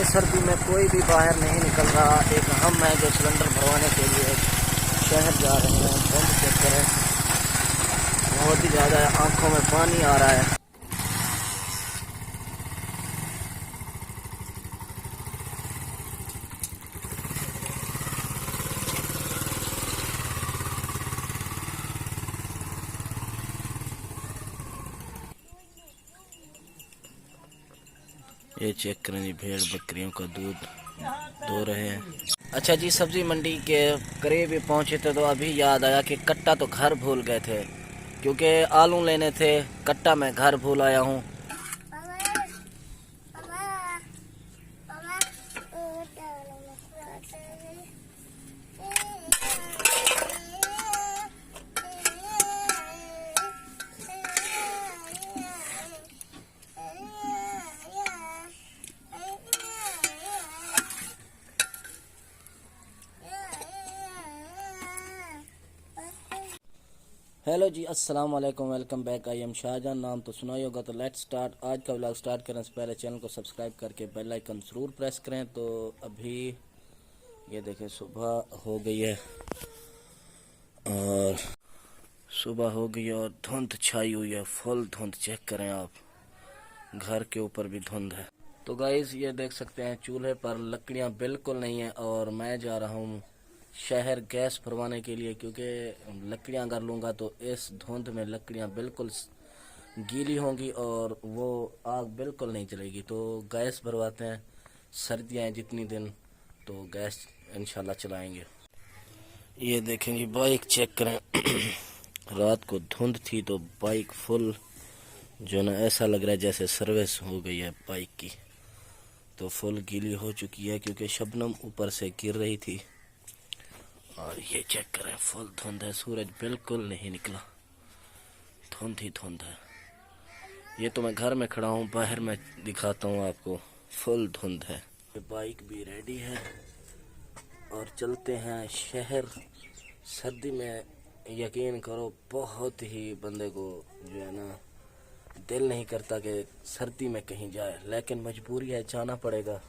सर्दी में कोई भी बाहर नहीं निकल रहा। एक हम हैं जो सिलेंडर भरवाने के लिए शहर जा रहे हैं। धुंध चेक करें, बहुत ही ज़्यादा है, आंखों में पानी आ रहा है। ये चेक करें जी, भेड़ बकरियों का दूध दो रहे हैं। अच्छा जी, सब्जी मंडी के करीब ही पहुंचे थे तो अभी याद आया कि कट्टा तो घर भूल गए थे, क्योंकि आलू लेने थे। कट्टा मैं घर भूल आया हूं। हेलो जी, अस्सलाम वालेकुम, welcome back. I am Shah Jahan. नाम तो सुना ही होगा, तो लेट्स स्टार्ट। आज का व्लॉग स्टार्ट करने से पहले चैनल को सब्सक्राइब करके बेल आइकन ज़रूर प्रेस करें। तो अभी ये देखें, सुबह हो गई है और धुंध छाई हुई है, फुल धुंध। चेक करें आप, घर के ऊपर भी धुंध है। तो गाइस ये देख सकते हैं, चूल्हे पर लकड़ियाँ बिल्कुल नहीं है और मैं जा रहा हूँ शहर गैस भरवाने के लिए, क्योंकि लकड़ियां अगर लूँगा तो इस धुंध में लकड़ियां बिल्कुल गीली होंगी और वो आग बिल्कुल नहीं चलेगी। तो गैस भरवाते हैं, सर्दियाँ हैं जितनी दिन, तो गैस इंशाल्लाह चलाएंगे। ये देखेंगे, बाइक चेक करें। रात को धुंध थी तो बाइक फुल जो ना, ऐसा लग रहा है जैसे सर्विस हो गई है बाइक की। तो फुल गीली हो चुकी है क्योंकि शबनम ऊपर से गिर रही थी। और ये चेक करें, फुल धुंध है, सूरज बिल्कुल नहीं निकला, धुंध ही धुंध है। ये तो मैं घर में खड़ा हूँ, बाहर में दिखाता हूँ आपको, फुल धुंध है। बाइक भी रेडी है और चलते हैं शहर। सर्दी में यकीन करो बहुत ही बंदे को जो है ना, दिल नहीं करता कि सर्दी में कहीं जाए, लेकिन मजबूरी है, जाना पड़ेगा।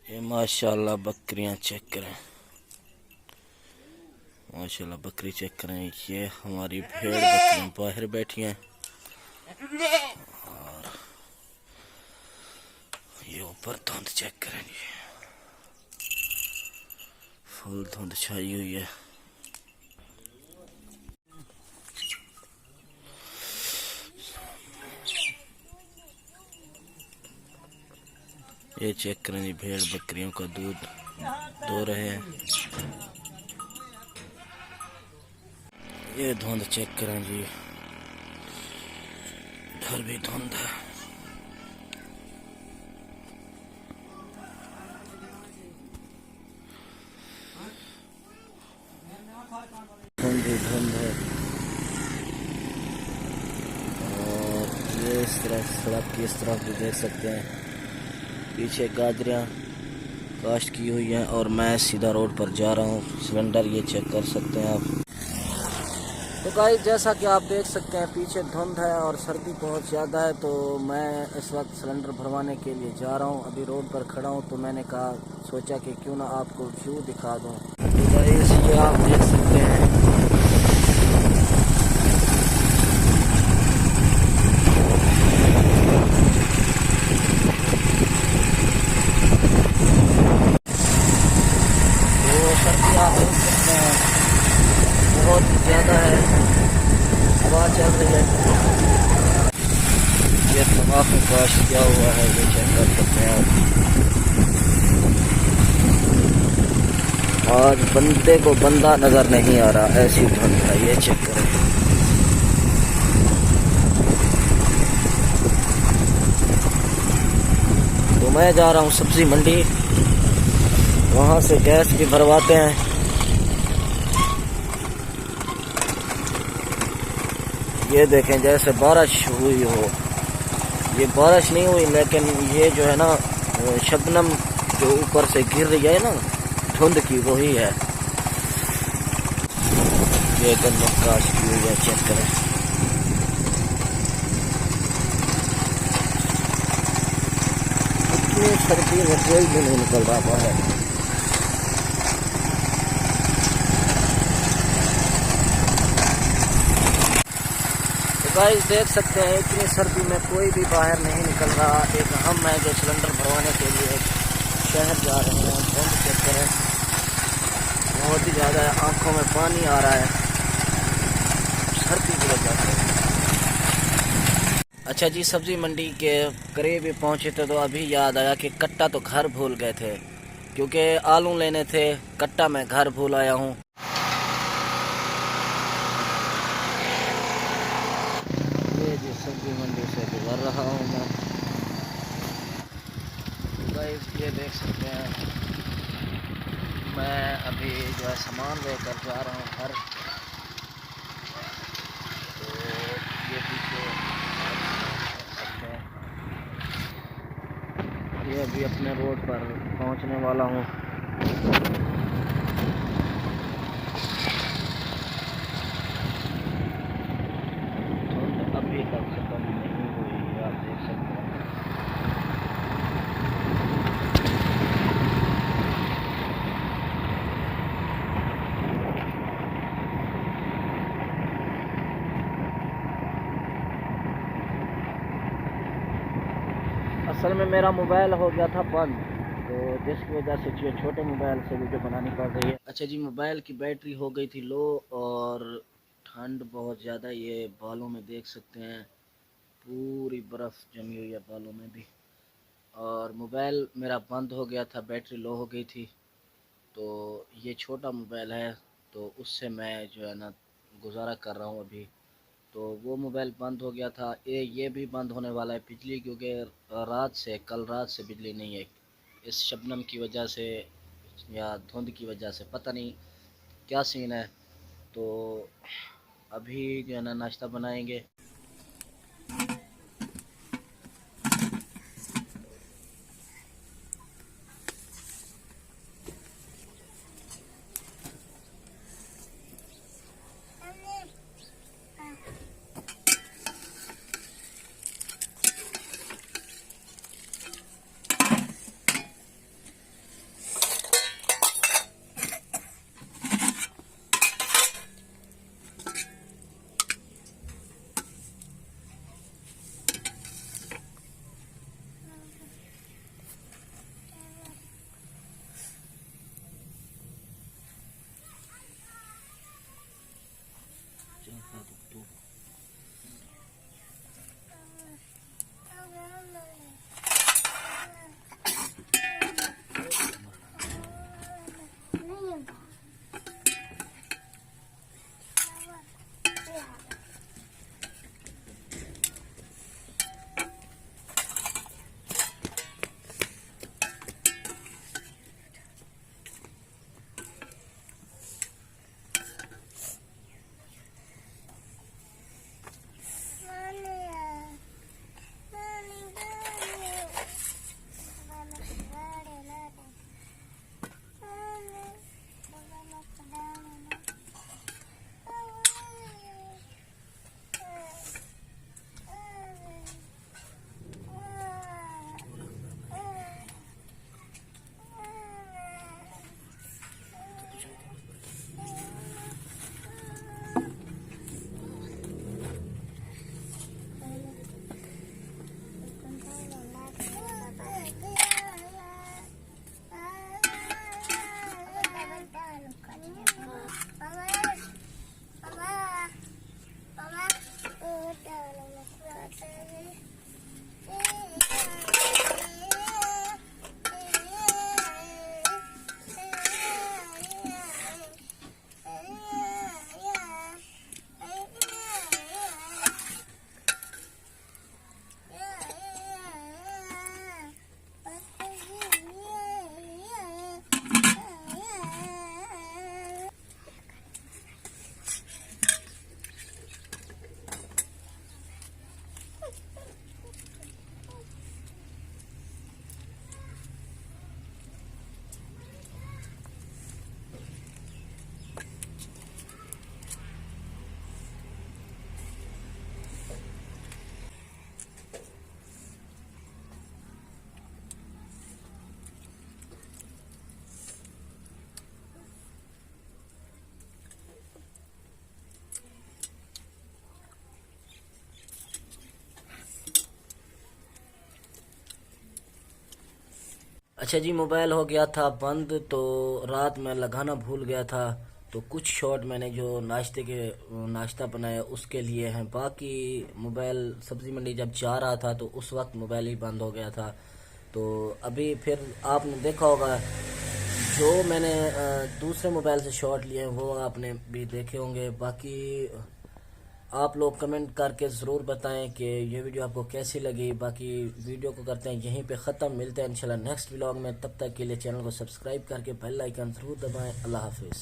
ये माशाल्लाह बकरियां चेक करें, माशाल्लाह बकरी चेक करें। ये हमारी भेड़ बकरियां बाहर बैठी हैं और ये ऊपर धुंध चेक करें, फुल धुंध छाई हुई है। ये चेक करें जी, भेड़ बकरियों का दूध दो रहे हैं। ये धुंध चेक करें जी, इधर भी धुंध है। धुंध ही धुंध है। और ये इस तरफ सड़क की इस तरफ भी देख सकते हैं, पीछे गाजरियाँ काश्त की हुई हैं और मैं सीधा रोड पर जा रहा हूँ। सिलेंडर ये चेक कर सकते हैं आप। तो गाइस जैसा कि आप देख सकते हैं, पीछे धुंध है और सर्दी बहुत ज़्यादा है। तो मैं इस वक्त सिलेंडर भरवाने के लिए जा रहा हूँ। अभी रोड पर खड़ा हूँ तो मैंने कहा, सोचा कि क्यों ना आपको व्यू दिखा दूँ। तो गाइस ये आप देख सकते हैं तो सर्दी आप देख सकते हैं बहुत ज़्यादा है, हवा चल रही है। ये तम्बाकू काश क्या हुआ है ये चेक कर सकते हैं आप। आज बंदे को बंदा नजर नहीं आ रहा, ऐसी धुंध है, ये चेक करें। तो मैं जा रहा हूँ सब्जी मंडी, वहां से गैस भी भरवाते हैं। ये देखें जैसे बारिश हुई हो, ये बारिश नहीं हुई लेकिन ये जो है ना शबनम जो ऊपर से गिर रही है ना धुंध की, वही है। ये गंदम काश की हुई है, चेक करें। इतनी सर्दी में कोई भी नहीं निकल रहा है। गाइस देख सकते हैं इतनी सर्दी में कोई भी बाहर नहीं निकल रहा। एक हम है जो सिलेंडर भरवाने के लिए शहर जा रहे हैं। धुंध चेक करें, बहुत ही ज़्यादा है, आंखों में पानी आ रहा है सर्दी की वजह से। अच्छा जी, सब्जी मंडी के करीब ही पहुंचे थे तो अभी याद आया कि कट्टा तो घर भूल गए थे, क्योंकि आलू लेने थे। कट्टा मैं घर भूल आया हूँ। सब्जी मंडी से गुजर रहा हूँ मैं। गाइस ये देख सकते हैं मैं अभी जो है सामान लेकर जा रहा हूँ घर। तो ये पीछे देख सकते हैं, ये अभी अपने रोड पर पहुँचने वाला हूँ। अभी तक खत्म नहीं हुई है, आप देख सकते हैं। असल में मेरा मोबाइल हो गया था बंद, तो जिसकी वजह से जो छोटे मोबाइल से वीडियो बनानी पड़ रही है। अच्छा जी, मोबाइल की बैटरी हो गई थी लो और ठंड बहुत ज़्यादा, ये बालों में देख सकते हैं पूरी बर्फ़ जमी हुई है बालों में भी। और मोबाइल मेरा बंद हो गया था, बैटरी लो हो गई थी। तो ये छोटा मोबाइल है तो उससे मैं जो है ना गुजारा कर रहा हूँ अभी। तो वो मोबाइल बंद हो गया था, ये भी बंद होने वाला है बिजली, क्योंकि कल रात से बिजली नहीं है। इस शबनम की वजह से या धुंध की वजह से पता नहीं क्या सीन है। तो अभी जो है ना नाश्ता बनाएंगे। अच्छा जी, मोबाइल हो गया था बंद, तो रात में लगाना भूल गया था। तो कुछ शॉट मैंने जो नाश्ता बनाया उसके लिए हैं, बाकी मोबाइल सब्जी मंडी जब जा रहा था तो उस वक्त मोबाइल ही बंद हो गया था। तो अभी फिर आपने देखा होगा जो मैंने दूसरे मोबाइल से शॉट लिए हैं वो आपने भी देखे होंगे। बाकी आप लोग कमेंट करके ज़रूर बताएं कि ये वीडियो आपको कैसी लगी। बाकी वीडियो को करते हैं यहीं पे ख़त्म, मिलते हैं इंशाल्लाह नेक्स्ट व्लॉग में। तब तक के लिए चैनल को सब्सक्राइब करके बेल आइकन ज़रूर दबाएं। अल्लाह हाफिज़।